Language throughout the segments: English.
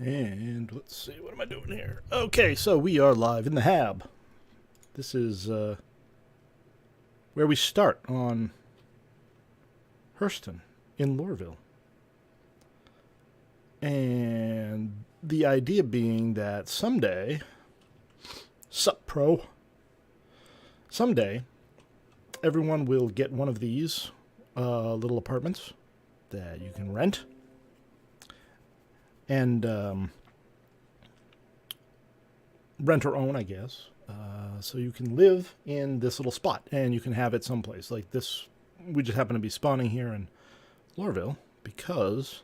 And let's see, what am I doing here? Okay, so we are live in the hab. This is where we start on Hurston in Lorville. And the idea being that someday, someday everyone will get one of these little apartments that you can rent. And rent or own, I guess. So you can live in this little spot, and you can have it someplace. Like this, we just happen to be spawning here in Lorville, because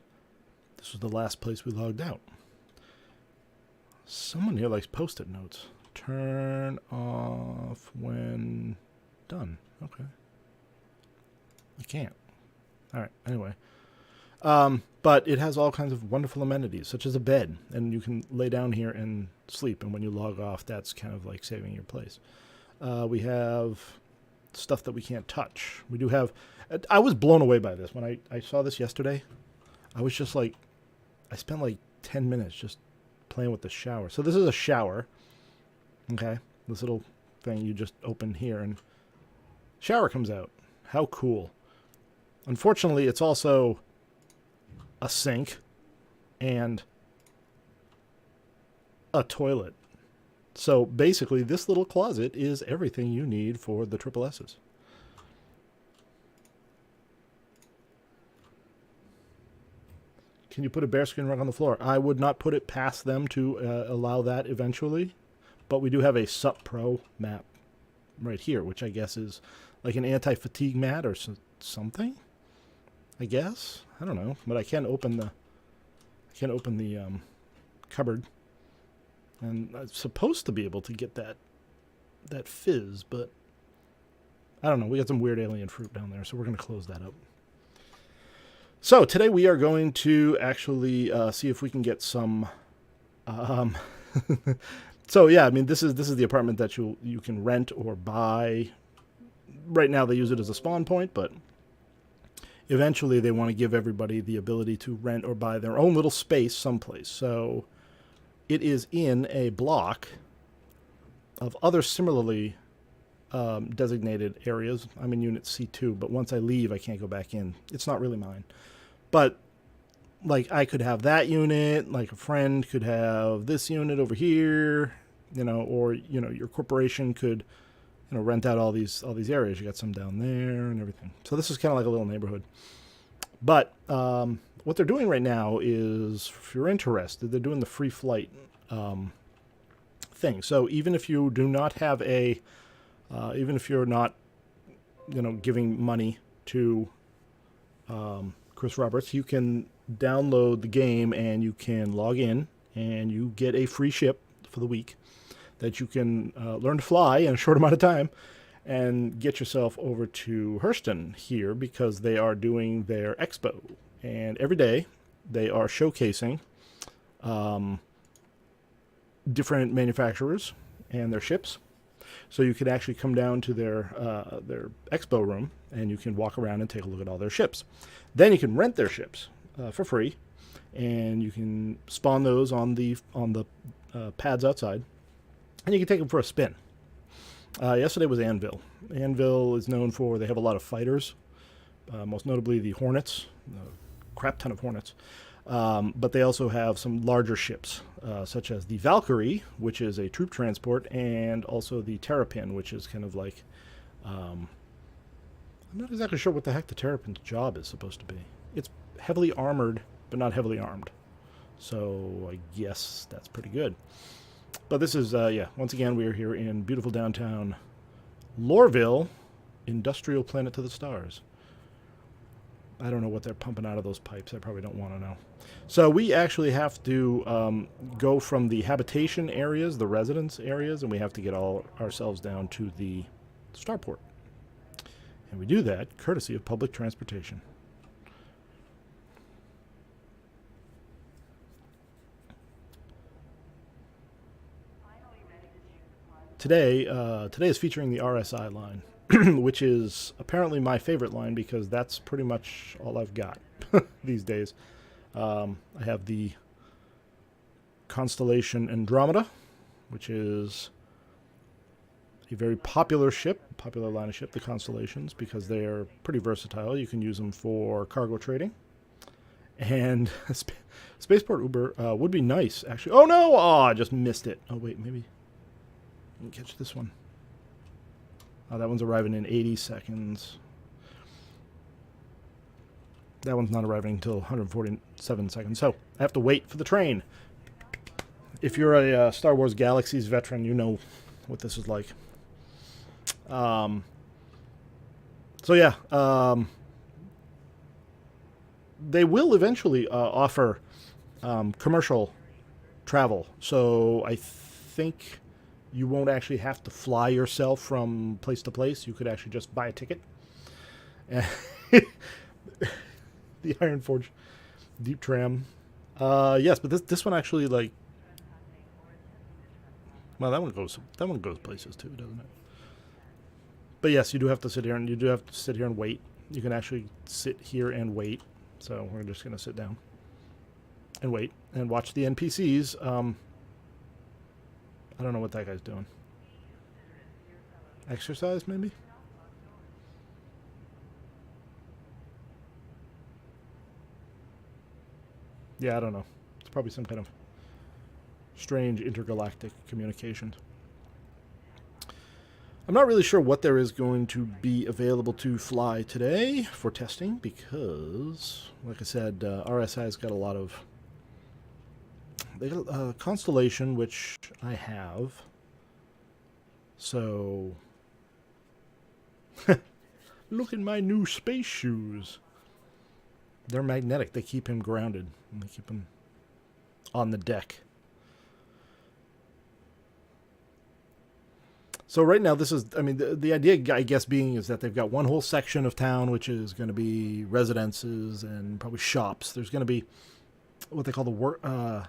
this was the last place we logged out. Someone here likes post-it notes. Turn off when done. Okay. I can't. Alright, anyway. But it has all kinds of wonderful amenities, such as a bed, and you can lay down here and sleep, and when you log off, that's kind of like saving your place. We have stuff that we can't touch. We do have... I was blown away by this. When I saw this yesterday, I was just like... I spent like 10 minutes just playing with the shower. So this is a shower. Okay? This little thing you just open here, and shower comes out. How cool. Unfortunately, it's also a sink and a toilet. So basically, this little closet is everything you need for the triple S's. Can you put a bearskin rug on the floor? I would not put it past them to allow that eventually, but we do have a SUP Pro map right here, which I guess is like an anti-fatigue mat or something. I guess, I don't know, but I can open the cupboard, and I'm supposed to be able to get that fizz, but I don't know. We got some weird alien fruit down there, so we're going to close that up. So today we are going to actually see if we can get some. So yeah, I mean this is the apartment that you can rent or buy. Right now they use it as a spawn point, but eventually they want to give everybody the ability to rent or buy their own little space someplace. So it is in a block of other similarly designated areas. I'm in Unit C2, but once I leave, I can't go back in. It's not really mine. But like I could have that unit, like a friend could have this unit over here, or your corporation could rent out all these areas. You got some down there and everything. So this is kind of like a little neighborhood. But what they're doing right now is, if you're interested, they're doing the free flight thing. So even if you do not have even if you're not, giving money to Chris Roberts, you can download the game and you can log in and you get a free ship for the week that you can learn to fly in a short amount of time and get yourself over to Hurston here, because they are doing their expo. And every day they are showcasing different manufacturers and their ships. So you can actually come down to their expo room and you can walk around and take a look at all their ships. Then you can rent their ships for free, and you can spawn those on the pads outside, and you can take them for a spin. Yesterday was Anvil. Anvil is known for, they have a lot of fighters, most notably the Hornets, a crap ton of Hornets. But they also have some larger ships, such as the Valkyrie, which is a troop transport, and also the Terrapin, which is kind of like... I'm not exactly sure what the heck the Terrapin's job is supposed to be. It's heavily armored, but not heavily armed. So I guess that's pretty good. But this is, once again, we are here in beautiful downtown Lorville, industrial planet to the stars. I don't know what they're pumping out of those pipes. I probably don't want to know. So we actually have to go from the habitation areas, the residence areas, and we have to get ourselves down to the starport. And we do that courtesy of public transportation. Today is featuring the RSI line, which is apparently my favorite line because that's pretty much all I've got these days. I have the Constellation Andromeda, which is a very popular ship, popular line of ship, the Constellations, because they are pretty versatile. You can use them for cargo trading. And Spaceport Uber would be nice, actually. Oh, no! Oh, I just missed it. Oh, wait, maybe. Let me catch this one. Oh, that one's arriving in 80 seconds. That one's not arriving until 147 seconds. So, I have to wait for the train. If you're a Star Wars Galaxies veteran, you know what this is like. So, yeah. They will eventually offer commercial travel. So I think you won't actually have to fly yourself from place to place. You could actually just buy a ticket. The Iron Forge Deep Tram. Yes, but this one actually, like, well, that one goes places too, doesn't it? But yes, you do have to sit here and wait. You can actually sit here and wait. So we're just going to sit down and wait and watch the NPCs. I don't know what that guy's doing. Exercise, maybe? Yeah, I don't know. It's probably some kind of strange intergalactic communication. I'm not really sure what there is going to be available to fly today for testing because, like I said, RSI's got a lot of... They got a Constellation, which I have. So... Look at my new space shoes. They're magnetic. They keep him grounded. And they keep him on the deck. So right now, this is, I mean, the idea, I guess, being is that they've got one whole section of town, which is going to be residences and probably shops. There's going to be what they call the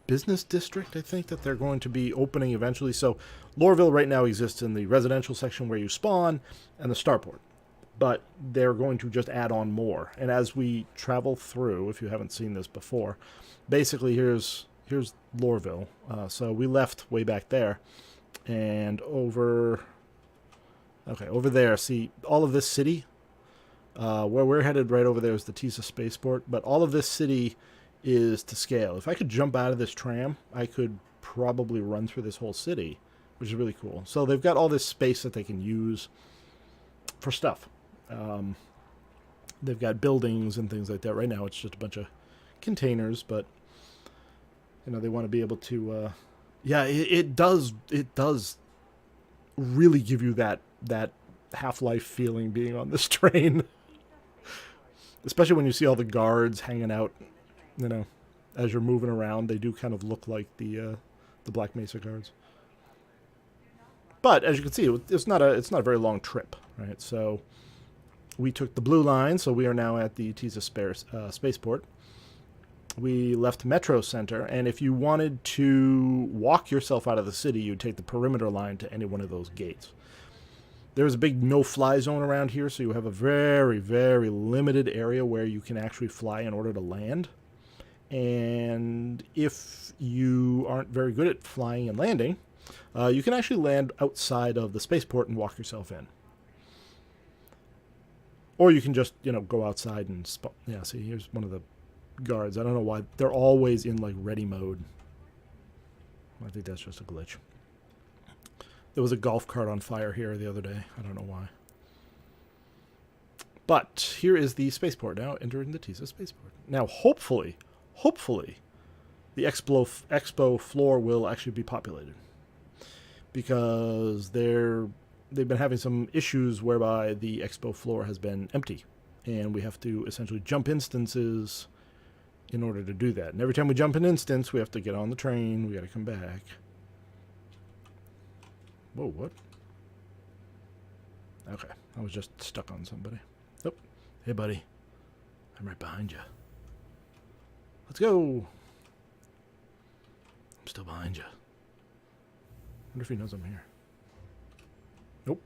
business district, I think, that they're going to be opening eventually. So Lorville right now exists in the residential section where you spawn and the starport. But they're going to just add on more. And as we travel through, if you haven't seen this before, basically here's Lorville. So we left way back there. And over there, see, all of this city, where we're headed right over there is the Tisa Spaceport, but all of this city is to scale. If I could jump out of this tram, I could probably run through this whole city, which is really cool. So they've got all this space that they can use for stuff. They've got buildings and things like that. Right now it's just a bunch of containers, but, you know, they want to be able to... yeah, it does really give you that Half-Life feeling being on this train. Especially when you see all the guards hanging out, you know, as you're moving around. They do kind of look like the Black Mesa guards. But as you can see, it's not a very long trip, right? So we took the blue line, so we are now at the Tisa Spaceport. We left Metro Center, and if you wanted to walk yourself out of the city, you'd take the perimeter line to any one of those gates. There's a big no-fly zone around here, so you have a very, very limited area where you can actually fly in order to land. And if you aren't very good at flying and landing, you can actually land outside of the spaceport and walk yourself in. Or you can just, you know, go outside and... Yeah, see, here's one of the guards. I don't know why. They're always in, like, ready mode. I think that's just a glitch. There was a golf cart on fire here the other day. I don't know why. But here is the spaceport now, entering the Tisa Spaceport. Now, hopefully, the expo floor will actually be populated. Because they've been having some issues whereby the expo floor has been empty. And we have to essentially jump instances in order to do that. And every time we jump an instance, we have to get on the train. We got to come back. Whoa, what? Okay, I was just stuck on somebody. Oh, hey, buddy. I'm right behind you. Let's go. I'm still behind you. Wonder if he knows I'm here. Nope.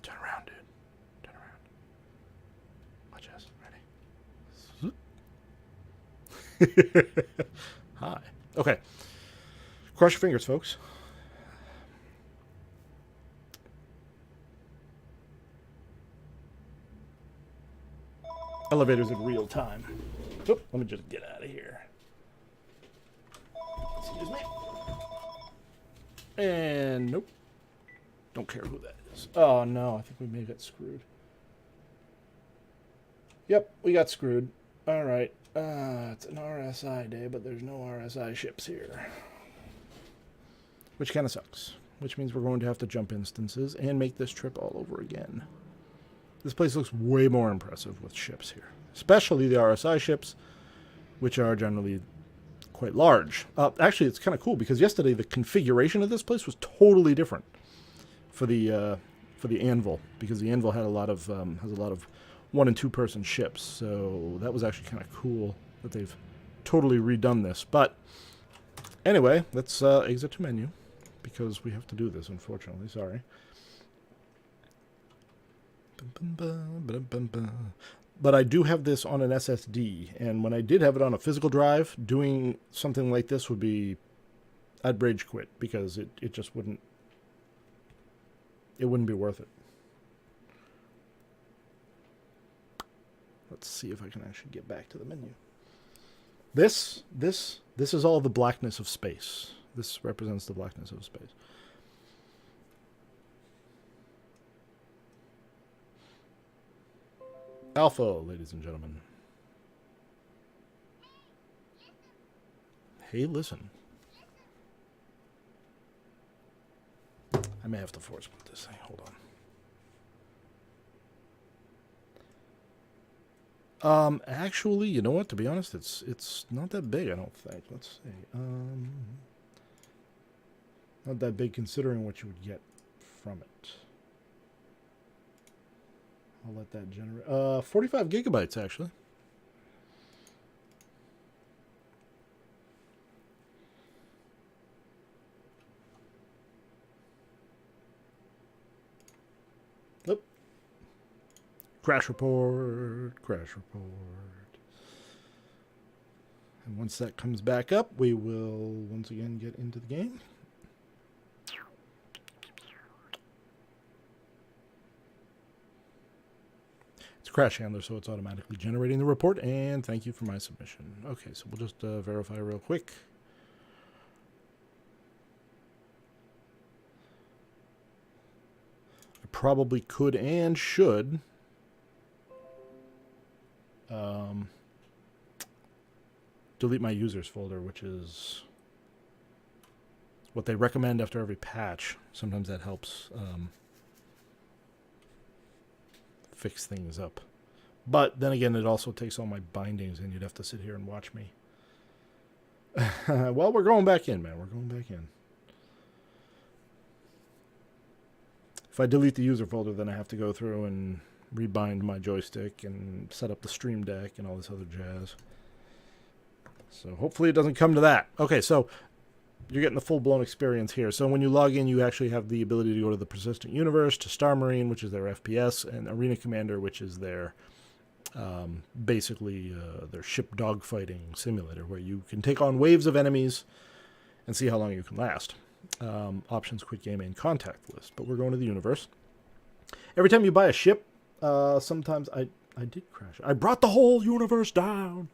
Turn around, dude. Turn around. Watch us. Ready? Hi. Okay. Cross your fingers, folks. Elevators in real time. Oop, let me just get out of here. Excuse me. And nope. Don't care who that is. Oh no, I think we may get screwed. Yep, we got screwed. Alright. It's an RSI day, but there's no RSI ships here. Which kind of sucks. Which means we're going to have to jump instances and make this trip all over again. This place looks way more impressive with ships here. Especially the RSI ships, which are generally quite large. Actually, it's kind of cool because yesterday the configuration of this place was totally different for the Anvil, because the Anvil had a lot of has a lot of 1 and 2 person ships. So that was actually kind of cool that they've totally redone this. But anyway, let's exit to menu because we have to do this. Unfortunately, sorry. But I do have this on an SSD, and when I did have it on a physical drive, doing something like this would be, I'd rage quit because it just wouldn't be worth it. Let's see if I can actually get back to the menu. This is all the blackness of space. This represents the blackness of space. Alpha, ladies and gentlemen. Hey, listen. I may have to force put this thing. Hold on. Actually, you know what? To be honest, it's not that big, I don't think. Let's see. Not that big considering what you would get from it. I'll let that generate. 45 gigabytes, actually. Oop. Crash report. Crash report. And once that comes back up, we will once again get into the game. Crash handler, so it's automatically generating the report, and thank you for my submission. Okay, so we'll just verify real quick. I probably could and should delete my users folder, which is what they recommend after every patch. Sometimes that helps fix things up. But then again, it also takes all my bindings, and you'd have to sit here and watch me. Well, we're going back in, man. We're going back in. If I delete the user folder, then I have to go through and rebind my joystick and set up the Stream Deck and all this other jazz. So hopefully it doesn't come to that. Okay, so you're getting the full-blown experience here. So when you log in, you actually have the ability to go to the Persistent Universe, to Star Marine, which is their FPS, and Arena Commander, which is their basically their ship dogfighting simulator, where you can take on waves of enemies and see how long you can last. Options, quick game, and contact list. But we're going to the universe. Every time you buy a ship, sometimes I did crash. I brought the whole universe down.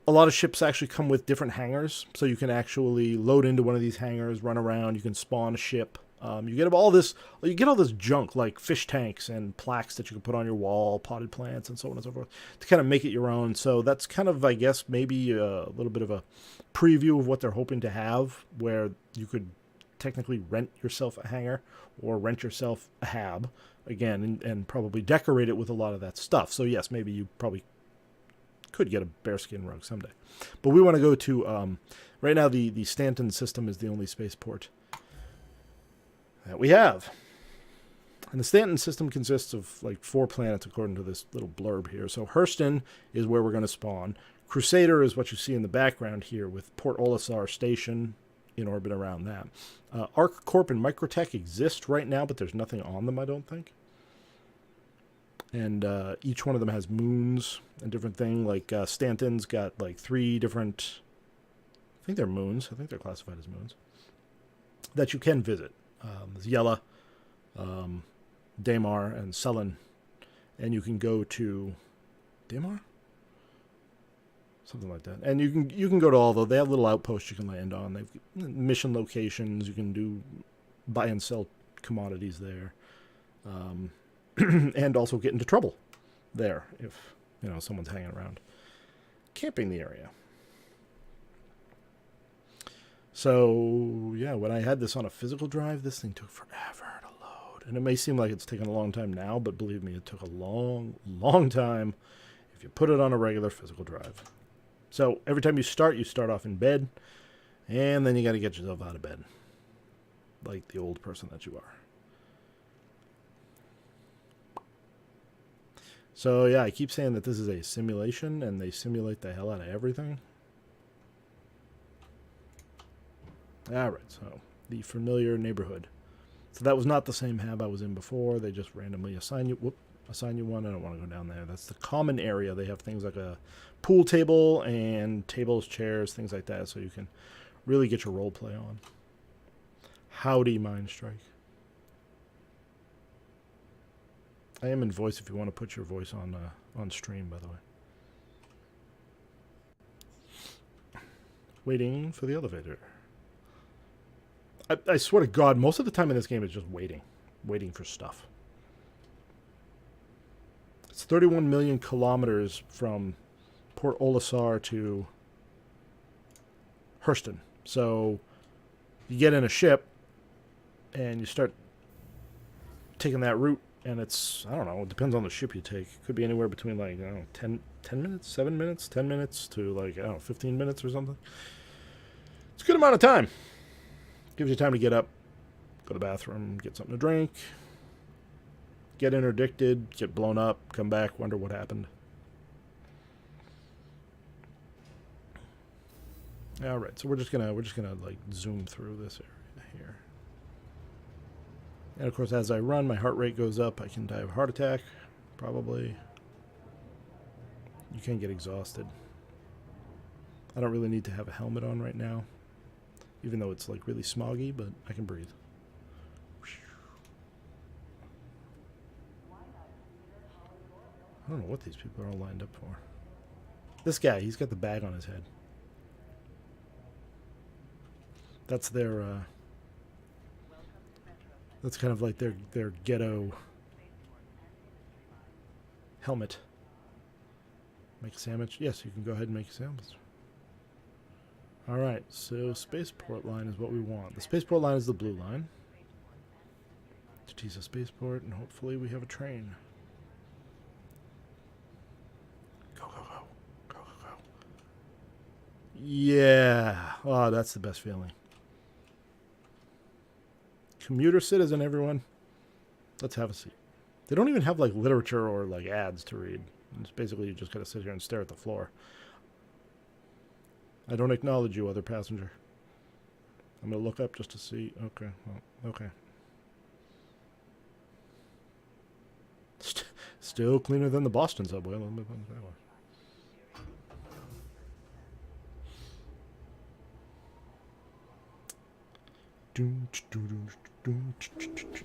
A lot of ships actually come with different hangars, so you can actually load into one of these hangars, run around. You can spawn a ship. You get all this junk like fish tanks and plaques that you can put on your wall, potted plants, and so on and so forth to kind of make it your own. So that's kind of, I guess, maybe a little bit of a preview of what they're hoping to have, where you could technically rent yourself a hangar or rent yourself a hab again, and probably decorate it with a lot of that stuff. So yes, maybe you probably could get a bearskin rug someday. But we want to go to, right now the Stanton system is the only spaceport that we have. And the Stanton system consists of like 4 planets according to this little blurb here. So Hurston is where we're going to spawn. Crusader is what you see in the background here with Port Olisar Station in orbit around that. ArcCorp and Microtech exist right now, but there's nothing on them, I don't think. And each one of them has moons and different thing. Like Stanton's got like 3 different, I think they're moons. I think they're classified as moons that you can visit. There's Yella, Damar, and Sullen, and you can go to Damar, something like that. And you can go to all those. They have little outposts you can land on. They've mission locations. You can do buy and sell commodities there. And also get into trouble there if, someone's hanging around. Camping the area. So, yeah, when I had this on a physical drive, this thing took forever to load. And it may seem like it's taken a long time now, but believe me, it took a long, long time if you put it on a regular physical drive. So, every time you start off in bed, and then you got to get yourself out of bed, like the old person that you are. So, yeah, I keep saying that this is a simulation, and they simulate the hell out of everything. Alright, so the familiar neighborhood. So that was not the same hab I was in before. They just randomly assign you one. I don't want to go down there. That's the common area. They have things like a pool table and tables, chairs, things like that, so you can really get your role play on. Howdy, Mind Strike. I am in voice if you want to put your voice on stream, by the way. Waiting for the elevator. I swear to God, most of the time in this game is just waiting for stuff. It's 31 million kilometers from Port Olisar to Hurston. So you get in a ship and you start taking that route. And it's, I don't know, it depends on the ship you take. It could be anywhere between, like, I don't know, 10 minutes, 7 minutes, 10 minutes to, like, I don't know, 15 minutes or something. It's a good amount of time. Gives you time to get up, go to the bathroom, get something to drink, get interdicted, get blown up, come back, wonder what happened. All right, so we're just gonna like zoom through this area here. And of course, as I run, my heart rate goes up. I can die of a heart attack, probably. You can get exhausted. I don't really need to have a helmet on right now, even though it's like really smoggy, but I can breathe. I don't know what these people are all lined up for. This guy, he's got the bag on his head. That's their, that's kind of like their ghetto helmet. Make a sandwich? Yes, you can go ahead and make a sandwich. Alright, so spaceport line is what we want. The spaceport line is the blue line. To tease a spaceport, and hopefully we have a train. Go, go, go. Go, go, go. Yeah. Oh, that's the best feeling. Commuter citizen, everyone. Let's have a seat. They don't even have like literature or like ads to read. It's basically you just gotta sit here and stare at the floor. I don't acknowledge you, other passenger. I'm gonna look up just to see. Okay, well, okay. Still cleaner than the Boston subway. Let me put it that way.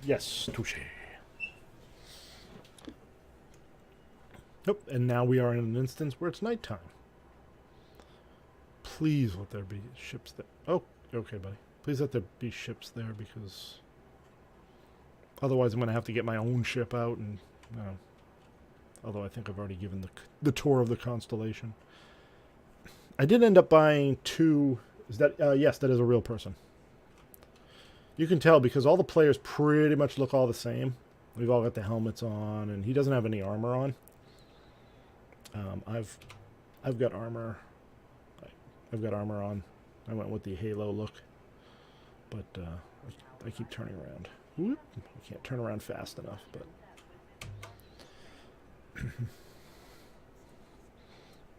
Yes, touche. Nope, and now we are in an instance where it's nighttime. Please let there be ships there. Oh, okay, buddy. Please let there be ships there, because otherwise I'm going to have to get my own ship out, and although I think I've already given the tour of the Constellation. I did end up buying 2. Is that yes, that is a real person. You can tell because all the players pretty much look all the same. We've all got the helmets on, and he doesn't have any armor on. I've got armor. I've got armor on. I went with the Halo look, but I keep turning around. Whoop. I can't turn around fast enough, but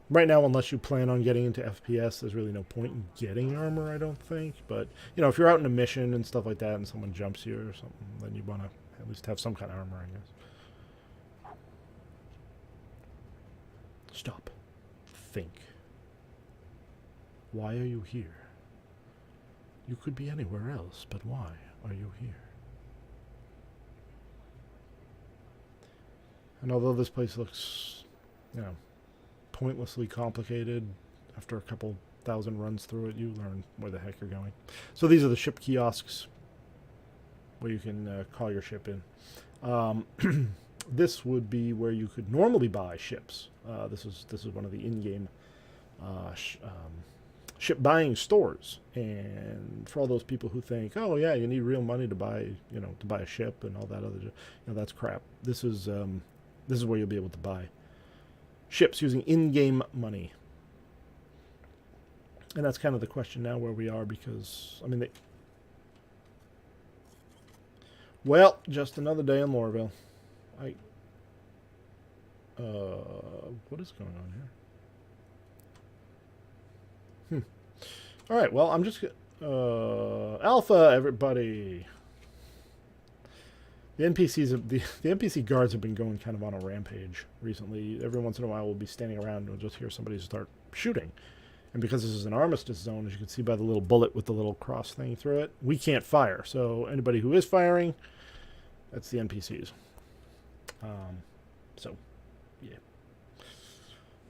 right now, unless you plan on getting into FPS, there's really no point in getting armor, I don't think. But, if you're out in a mission and stuff like that and someone jumps you or something, then you want to at least have some kind of armor, I guess. Stop. Think. Why are you here? You could be anywhere else, but why are you here? And although this place looks, pointlessly complicated, after a couple thousand runs through it, you learn where the heck you're going. So these are the ship kiosks where you can call your ship in. This would be where you could normally buy ships. This is one of the in-game ship buying stores. And for all those people who think, oh yeah, you need real money to buy, to buy a ship and all that other, that's crap. This is where you'll be able to buy ships using in-game money. And that's kind of the question now where we are, because well, just another day in Lorville. What is going on here? All right, well, I'm just Alpha, everybody. The NPCs, the NPC guards have been going kind of on a rampage recently. Every once in a while, we'll be standing around and we'll just hear somebody start shooting. And because this is an armistice zone, as you can see by the little bullet with the little cross thing through it, we can't fire. So anybody who is firing, that's the NPCs. So, yeah.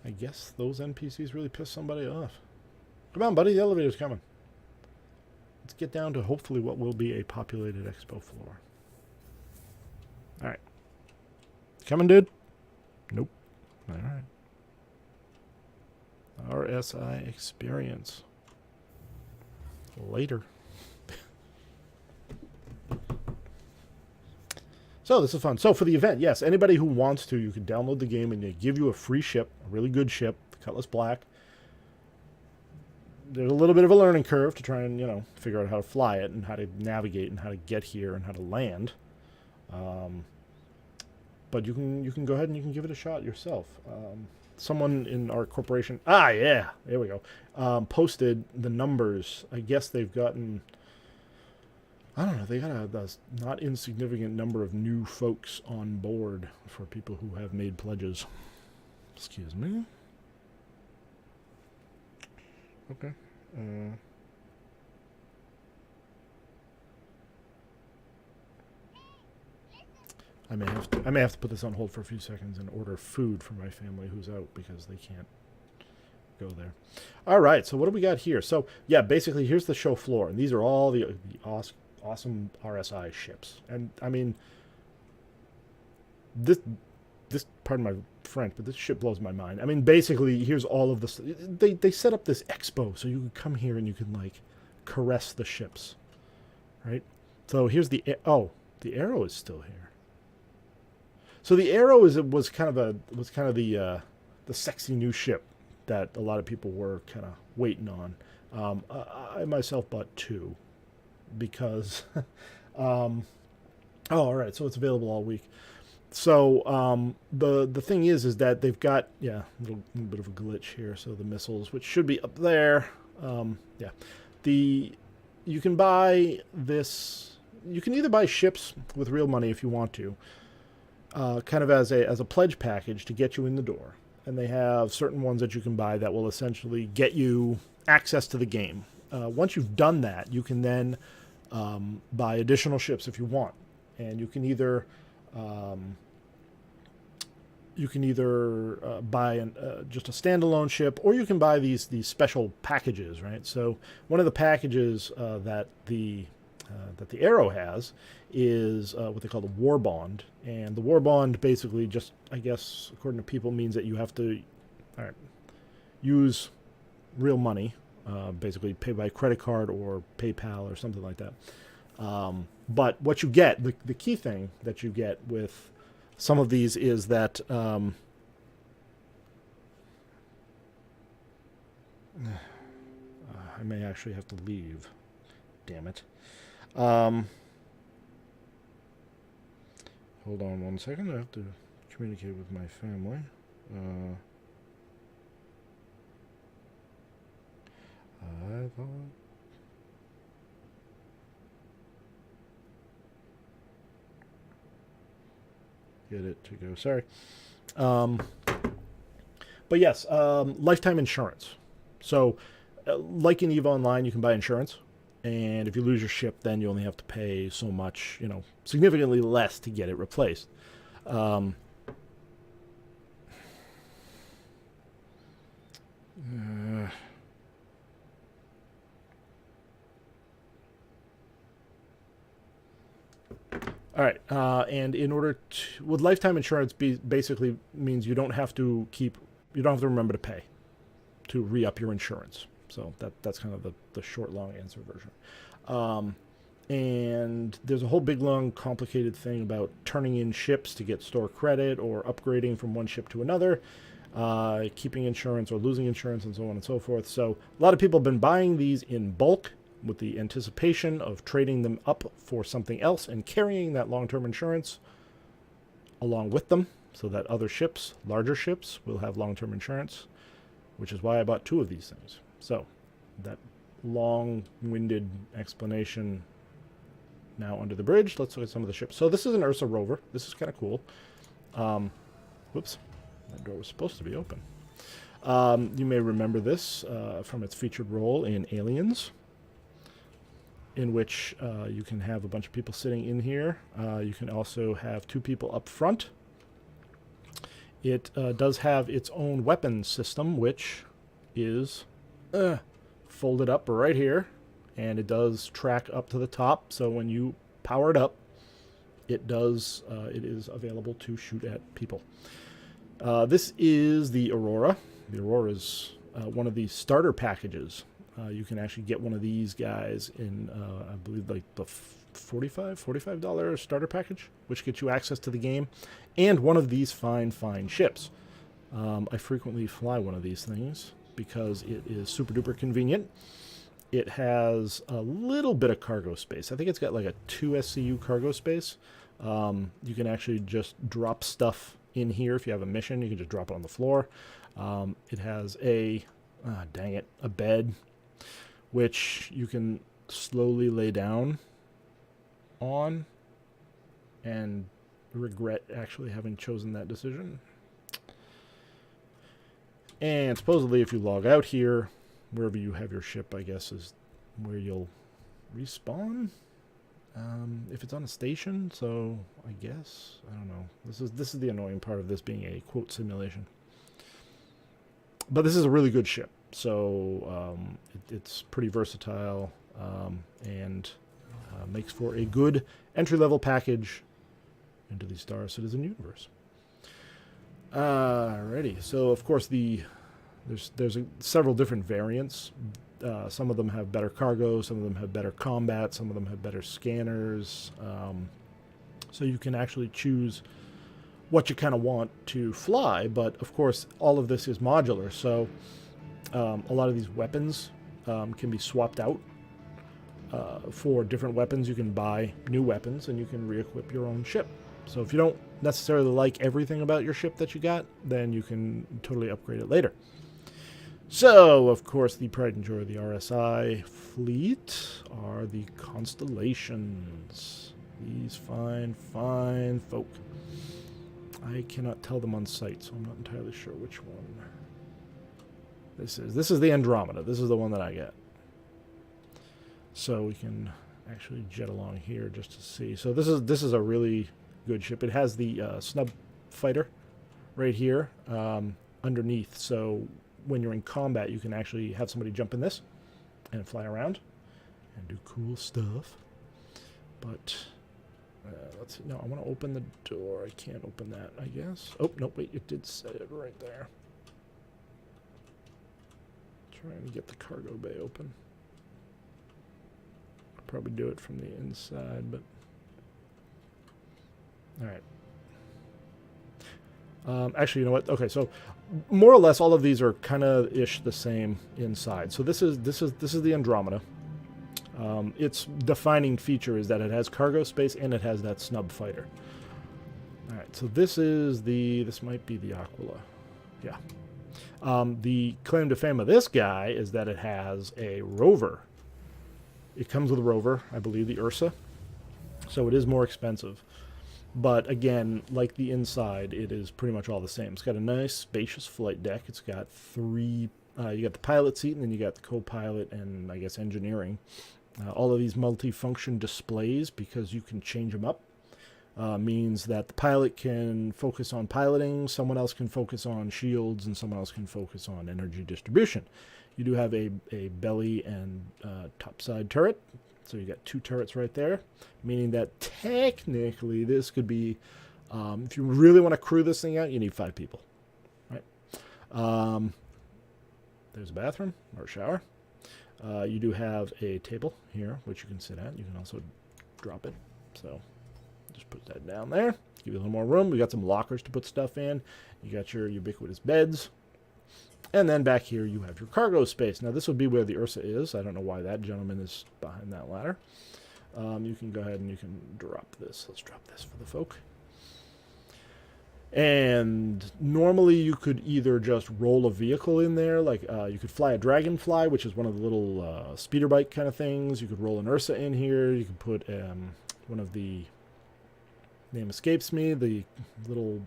I guess those NPCs really pissed somebody off. Come on, buddy, the elevator's coming. Let's get down to hopefully what will be a populated expo floor. All right. Coming, dude? Nope. All right. RSI experience. Later. So this is fun. So for the event, yes, anybody who wants to, you can download the game and they give you a free ship, a really good ship, the Cutlass Black. There's a little bit of a learning curve to try and, figure out how to fly it and how to navigate and how to get here and how to land. But you can go ahead and you can give it a shot yourself. Someone in our corporation, there we go, posted the numbers. I guess they've gotten, I don't know, they got a not insignificant number of new folks on board for people who have made pledges. Excuse me. Okay. I may have to put this on hold for a few seconds and order food for my family who's out because they can't go there. All right, so what do we got here? So yeah, basically here's the show floor, and these are all the awesome RSI ships. And I mean, this pardon my French, but this ship blows my mind. I mean, basically here's all of this. They set up this expo so you can come here and you can like caress the ships, right? So here's the Arrow is still here. So the Arrow was kind of the sexy new ship that a lot of people were kind of waiting on. I myself bought two because all right, so it's available all week. So the thing is that they've got a little bit of a glitch here. So the missiles, which should be up there, you can buy this. You can either buy ships with real money if you want to. Kind of as a pledge package to get you in the door. And they have certain ones that you can buy that will essentially get you access to the game. Once you've done that, you can then buy additional ships if you want. And you can either buy just a standalone ship, or you can buy these special packages, right? So one of the packages that the Arrow has is what they call the War Bond. And the War Bond basically just, I guess, according to people, means that you have to use real money, basically pay by credit card or PayPal or something like that. But what you get, the key thing that you get with some of these is that I may actually have to leave. Damn it. Hold on one second. I have to communicate with my family. I thought... Get it to go. Sorry. But yes, lifetime insurance. So, like in EVE Online, you can buy insurance, and if you lose your ship, then you only have to pay so much, significantly less to get it replaced. Um, uh, all right, and in order to, with lifetime insurance, basically means you don't have to remember to pay to re-up your insurance. So that's kind of the short, long answer version. And there's a whole big, long, complicated thing about turning in ships to get store credit or upgrading from one ship to another, keeping insurance or losing insurance, and so on and so forth. So a lot of people have been buying these in bulk with the anticipation of trading them up for something else and carrying that long-term insurance along with them so that other ships, larger ships, will have long-term insurance, which is why I bought 2 of these things. So that long-winded explanation now under the bridge. Let's look at some of the ships. So this is an Ursa Rover. This is kind of cool. Whoops. That door was supposed to be open. You may remember this from its featured role in Aliens, in which you can have a bunch of people sitting in here. You can also have 2 people up front. It does have its own weapon system, which is folded up right here, and it does track up to the top. So when you power it up, it is available to shoot at people. This is the Aurora. The Aurora is one of the starter packages. You can actually get one of these guys in, I believe, like the $45 starter package, which gets you access to the game, and one of these fine ships. I frequently fly one of these things because it is super duper convenient. It has a little bit of cargo space. I think it's got like a 2 SCU cargo space. You can actually just drop stuff in here. If you have a mission, you can just drop it on the floor. It has a bed, which you can slowly lay down on and regret actually having chosen that decision. And supposedly if you log out here, wherever you have your ship, I guess, is where you'll respawn. If it's on a station, so I guess, I don't know. This is the annoying part of this being a quote simulation. But this is a really good ship. So it's pretty versatile and makes for a good entry-level package into the Star Citizen universe. Alrighty, so of course there's several different variants. Some of them have better cargo, some of them have better combat, some of them have better scanners. So you can actually choose what you kind of want to fly, but of course all of this is modular. So a lot of these weapons can be swapped out for different weapons. You can buy new weapons and you can re-equip your own ship. So if you don't necessarily like everything about your ship that you got, then you can totally upgrade it later. So, of course, the pride and joy of the RSI fleet are the Constellations. These fine folk. I cannot tell them on sight, so I'm not entirely sure which one this is. This is the Andromeda. This is the one that I get. So we can actually jet along here just to see. So this is a really good ship. It has the snub fighter right here underneath. So when you're in combat, you can actually have somebody jump in this and fly around and do cool stuff. But let's see. No, I want to open the door. I can't open that, I guess. Oh, no, wait. It did say it right there. Trying to get the cargo bay open. I'll probably do it from the inside, but... All right. Actually, you know what? Okay, so more or less all of these are kind of ish the same inside. So this is the Andromeda. Its defining feature is that it has cargo space and it has that snub fighter. All right, so this might be the Aquila. Yeah. The claim to fame of this guy is that it has a rover. It comes with a rover, I believe, the Ursa. So it is more expensive. But again, like the inside, it is pretty much all the same. It's got a nice, spacious flight deck. It's got three. You got the pilot seat, and then you got the co-pilot and I guess engineering. All of these multi-function displays, because you can change them up, means that the pilot can focus on piloting, someone else can focus on shields, and someone else can focus on energy distribution. You do have a belly and topside turret, so you got two turrets right there, meaning that technically this could be, if you really want to crew this thing out, you need 5 people, right? There's a bathroom or a shower. You do have a table here, which you can sit at. You can also drop it. So just put that down there. Give you a little more room. We got some lockers to put stuff in. You got your ubiquitous beds. And then back here you have your cargo space. Now this would be where the Ursa is. I don't know why that gentleman is behind that ladder. You can go ahead and you can drop this. Let's drop this for the folk. And normally you could either just roll a vehicle in there, like you could fly a Dragonfly, which is one of the little speeder bike kind of things. You could roll an Ursa in here. You could put one of the, name escapes me, the little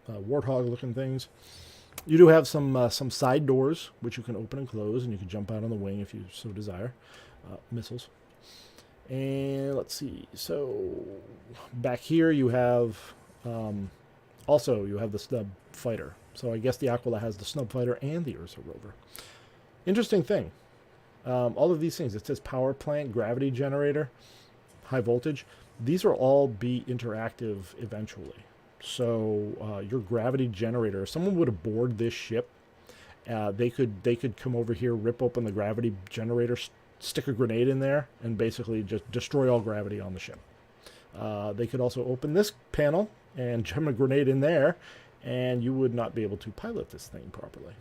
warthog looking things. You do have some side doors, which you can open and close, and you can jump out on the wing if you so desire. Missiles. And let's see. So back here you have... also, you have the Snub Fighter. So I guess the Aquila has the Snub Fighter and the Ursa Rover. Interesting thing. All of these things, it says power plant, gravity generator, high voltage. These will all be interactive eventually. So your gravity generator, if someone would aboard this ship, they could come over here, rip open the gravity generator, stick a grenade in there, and basically just destroy all gravity on the ship. They could also open this panel and jam a grenade in there, and you would not be able to pilot this thing properly.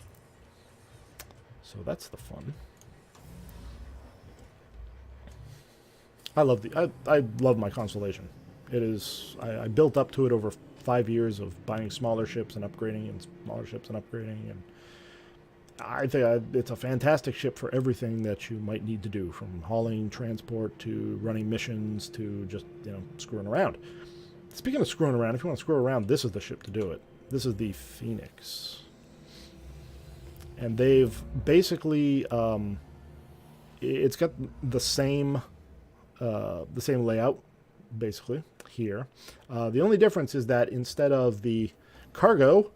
So that's the fun. I love my Constellation. It is, I built up to it over 5 years of buying smaller ships and upgrading, and smaller ships and upgrading, and I think it's a fantastic ship for everything that you might need to do, from hauling, transport, to running missions, to just, screwing around. Speaking of screwing around, if you want to screw around, this is the ship to do it. This is the Phoenix. And they've basically, it's got the same layout, basically, here. The only difference is that instead of the cargo,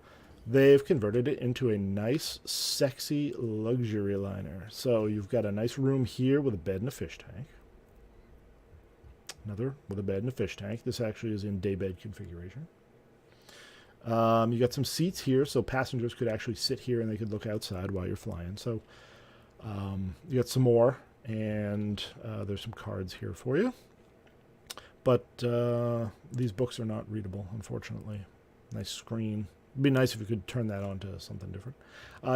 they've converted it into a nice, sexy luxury liner. So you've got a nice room here with a bed and a fish tank. Another with a bed and a fish tank. This actually is in daybed configuration. You got some seats here, so passengers could actually sit here and they could look outside while you're flying. So you got some more, and there's some cards here for you. But these books are not readable, unfortunately. Nice screen. It'd be nice if you could turn that on to something different.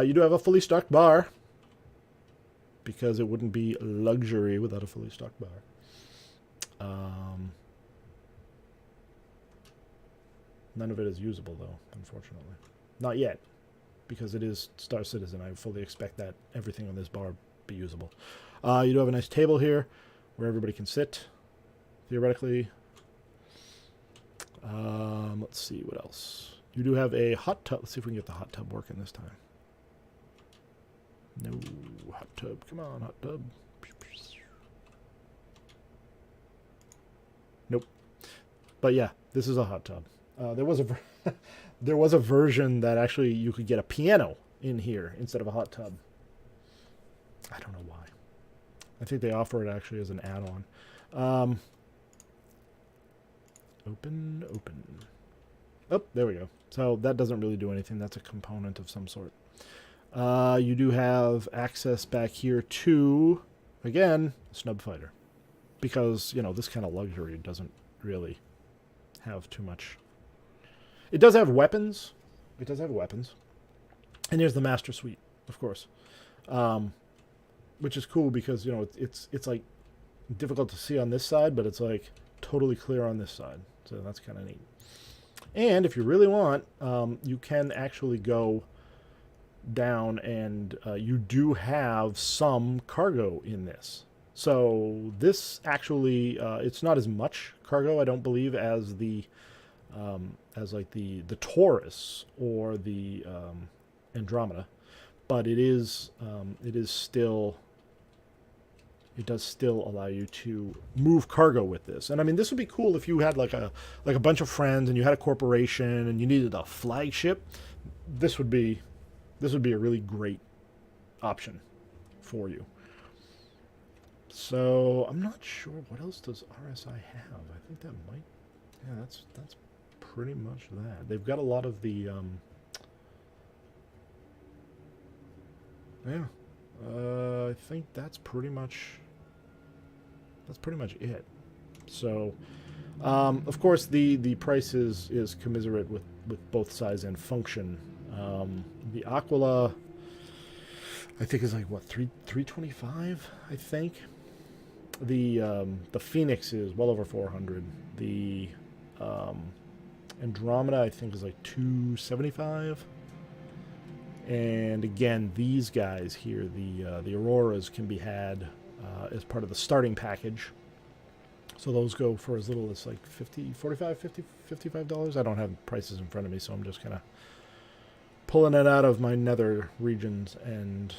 You do have a fully stocked bar, because it wouldn't be luxury without a fully stocked bar. None of it is usable, though, unfortunately. Not yet, because it is Star Citizen. I fully expect that everything on this bar be usable. You do have a nice table here where everybody can sit, theoretically. Let's see, what else? You do have a hot tub. Let's see if we can get the hot tub working this time. No, hot tub. Come on, hot tub. Nope. But yeah, this is a hot tub. There was a version that actually you could get a piano in here instead of a hot tub. I don't know why. I think they offer it actually as an add-on. Open. Oh, there we go. So that doesn't really do anything. That's a component of some sort. You do have access back here to, again, Snub Fighter. Because, this kind of luxury doesn't really have too much. It does have weapons. And here's the Master Suite, of course. Which is cool because, it's like difficult to see on this side, but it's like totally clear on this side. So that's kind of neat. And if you really want, you can actually go down and you do have some cargo in this. So this actually, it's not as much cargo, I don't believe, as the as like the Taurus or the Andromeda, but it still, it does still allow you to move cargo with this. And I mean, this would be cool if you had like a bunch of friends and you had a corporation and you needed a flagship. This would be a really great option for you. So I'm not sure what else does RSI have. I think that might, yeah, that's pretty much that. They've got a lot of the yeah. I think that's pretty much it. So, of course, the price is commiserate with both size and function. The Aquila, I think, is like what, 325, I think. The Phoenix is well over 400. The Andromeda, I think, is like 275. And again, these guys here, the Auroras, can be had as part of the starting package. So those go for as little as like $55. I don't have prices in front of me, so I'm just kind of pulling it out of my nether regions and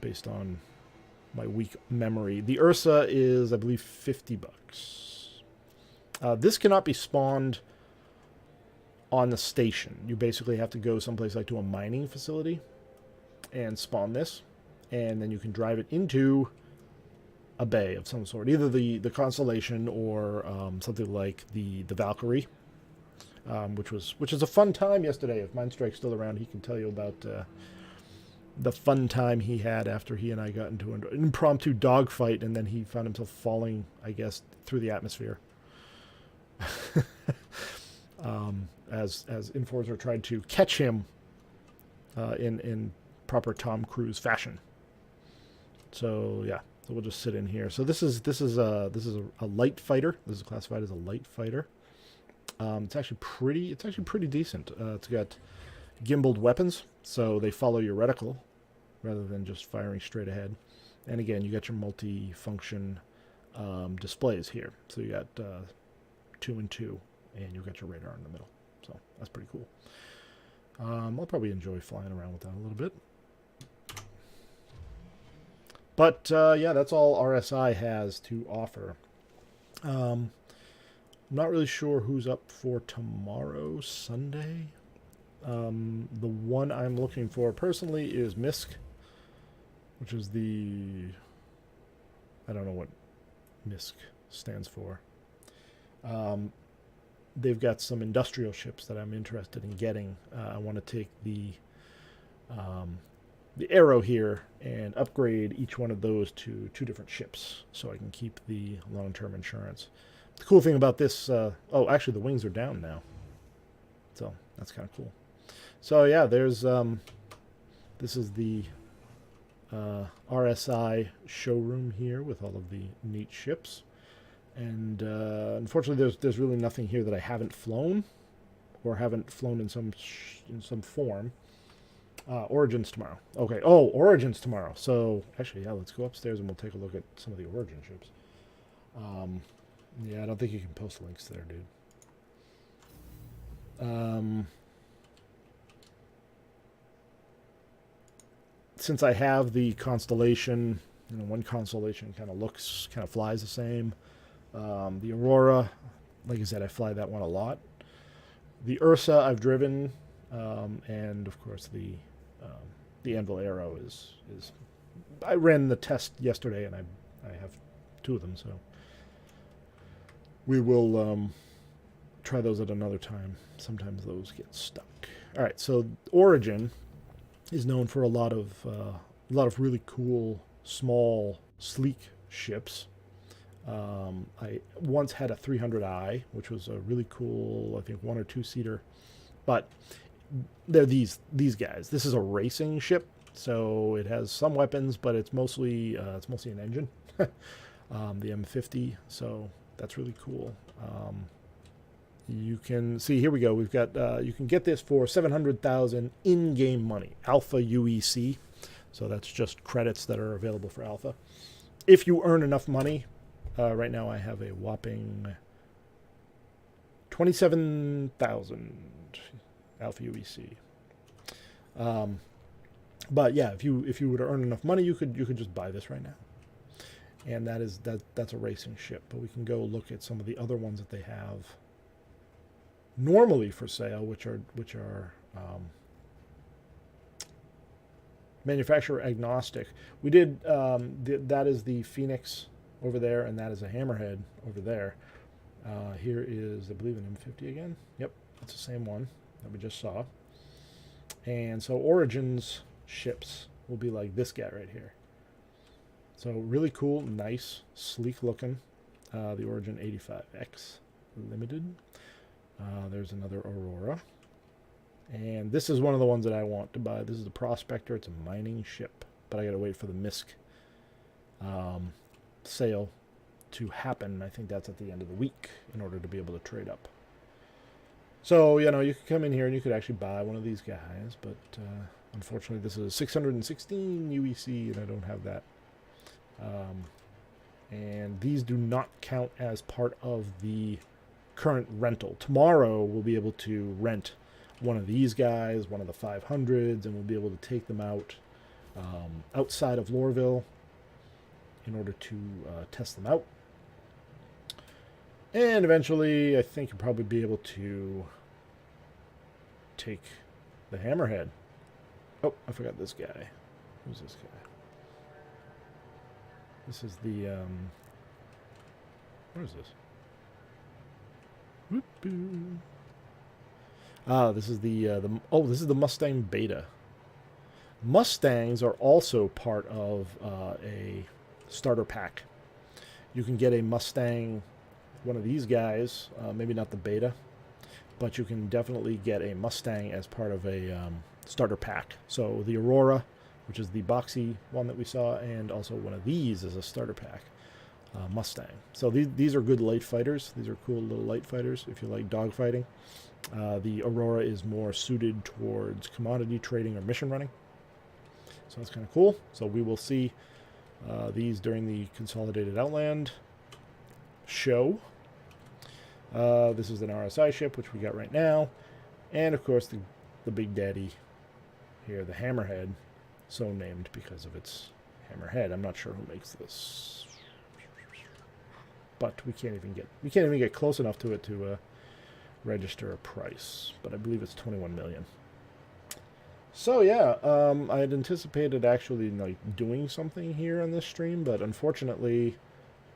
based on my weak memory. The Ursa is, I believe, $50. This cannot be spawned on the station. You basically have to go someplace like to a mining facility and spawn this, and then you can drive it into a bay of some sort, either the Constellation or something like the Valkyrie, which is a fun time yesterday. If Mindstrike's still around, he can tell you about the fun time he had after he and I got into an impromptu dogfight, and then he found himself falling, I guess, through the atmosphere. As Enforcer tried to catch him in proper Tom Cruise fashion. So yeah, so we'll just sit in here. So this is a light fighter. This is classified as a light fighter. It's actually pretty decent. It's got gimbaled weapons, so they follow your reticle rather than just firing straight ahead. And again, you got your multi-function displays here. So you got 2 and 2, and you've got your radar in the middle. So that's pretty cool. I'll probably enjoy flying around with that a little bit. But yeah, that's all RSI has to offer. I'm not really sure who's up for tomorrow, Sunday. The one I'm looking for personally is MISC, which is I don't know what MISC stands for. They've got some industrial ships that I'm interested in getting. I want to take the Arrow here and upgrade each one of those to 2 different ships so I can keep the long-term insurance. The cool thing about this, oh, actually the wings are down now. So that's kind of cool. So yeah, there's, this is the RSI showroom here with all of the neat ships. And unfortunately, there's really nothing here that I haven't flown, or haven't flown in some form. Origins tomorrow. Okay. Oh, Origins tomorrow. So actually, yeah, let's go upstairs and we'll take a look at some of the Origin ships. Yeah, I don't think you can post links there, dude. Since I have the Constellation, one Constellation kind of flies the same. The Aurora, like I said, I fly that one a lot. The Ursa I've driven, and of course the Anvil Arrow is. I ran the test yesterday, and I have 2 of them, so we will try those at another time. Sometimes those get stuck. All right, so Origin is known for a lot of really cool, small, sleek ships. I once had a 300i, which was a really cool, I think 1 or 2 seater, but they're these guys. This is a racing ship, so it has some weapons, but it's mostly an engine, the M50. So that's really cool. You can see, here we go. We've got you can get this for 700,000 in-game money, Alpha UEC. So that's just credits that are available for Alpha. If you earn enough money. Right now I have a whopping 27,000 Alpha UEC. But yeah, if you were to earn enough money, you could just buy this right now. And that's a racing ship. But we can go look at some of the other ones that they have normally for sale, which are manufacturer agnostic. We did that is the Phoenix over there, and that is a Hammerhead over there. Here is, I believe, an M50 again. Yep, it's the same one that we just saw. And so Origins ships will be like this guy right here. So really cool, nice, sleek looking. The Origin 85X Limited. There's another Aurora. And this is one of the ones that I want to buy. This is the Prospector. It's a mining ship, but I got to wait for the MISC sale to happen. I think that's at the end of the week in order to be able to trade up. So, you know, you could come in here and you could actually buy one of these guys, but unfortunately this is 616 UEC and I don't have that. And these do not count as part of the current rental. Tomorrow we'll be able to rent one of these guys, one of the 500s, and we'll be able to take them out outside of Lorville in order to test them out. And eventually, I think you'll probably be able to take the Hammerhead. Oh, I forgot this guy. Who's this guy? This is the, what is this? Whoop-boo. This is this is the Mustang Beta. Mustangs are also part of a starter pack. You can get a Mustang, one of these guys, maybe not the Beta, but you can definitely get a Mustang as part of a starter pack. So the Aurora, which is the boxy one that we saw, and also one of these is a starter pack Mustang. So these are good light fighters. These are cool little light fighters if you like dogfighting. The Aurora is more suited towards commodity trading or mission running. So that's kind of cool. So we will see these during the Consolidated Outland show. This is an RSI ship, which we got right now. And, of course, the Big Daddy here, the Hammerhead, so named because of its hammerhead. I'm not sure who makes this. But we can't even get close enough to it to register a price. But I believe it's 21 million. So yeah, I had anticipated actually like doing something here on this stream, but unfortunately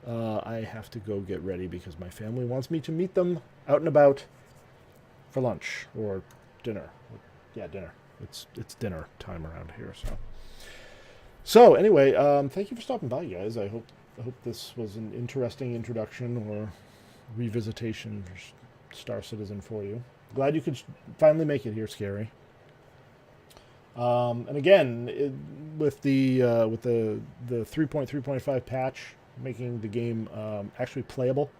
I have to go get ready because my family wants me to meet them out and about for lunch or dinner. Yeah, dinner. It's dinner time around here. So anyway, thank you for stopping by, guys. I hope this was an interesting introduction or revisitation for Star Citizen for you. Glad you could finally make it here, Scary. And again, with the 3.3.5 patch making the game actually playable,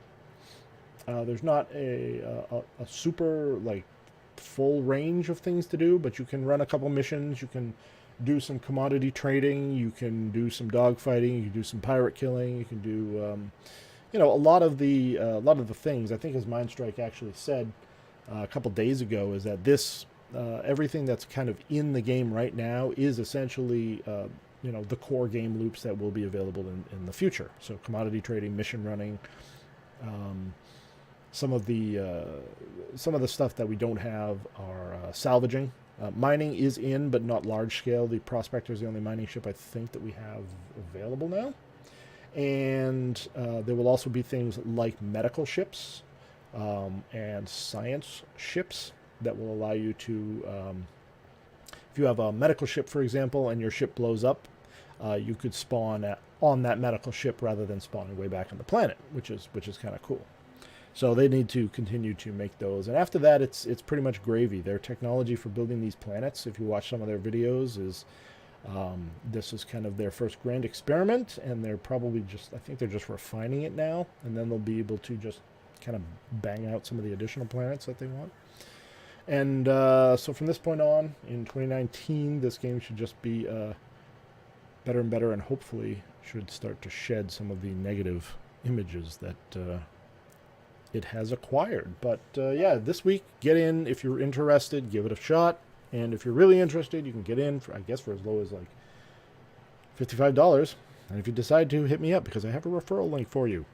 there's not a super like full range of things to do, but you can run a couple missions. You can do some commodity trading. You can do some dogfighting. You can do some pirate killing. You can do a lot of the things. I think as Mindstrike actually said a couple days ago is that this. Everything that's kind of in the game right now is essentially, the core game loops that will be available in the future. So commodity trading, mission running, some of the stuff that we don't have are salvaging. Mining is in, but not large scale. The Prospector is the only mining ship I think that we have available now. And there will also be things like medical ships and science ships that will allow you to, if you have a medical ship, for example, and your ship blows up, you could spawn on that medical ship rather than spawning way back on the planet, which is kind of cool. So they need to continue to make those, and after that, it's pretty much gravy. Their technology for building these planets, if you watch some of their videos, is this is kind of their first grand experiment, and they're probably I think they're just refining it now, and then they'll be able to just kind of bang out some of the additional planets that they want. And so from this point on, in 2019, this game should just be better and better, and hopefully should start to shed some of the negative images that it has acquired. But yeah, this week, get in if you're interested, give it a shot. And if you're really interested, you can get in, for, I guess, for as low as like $55. And if you decide to, hit me up because I have a referral link for you.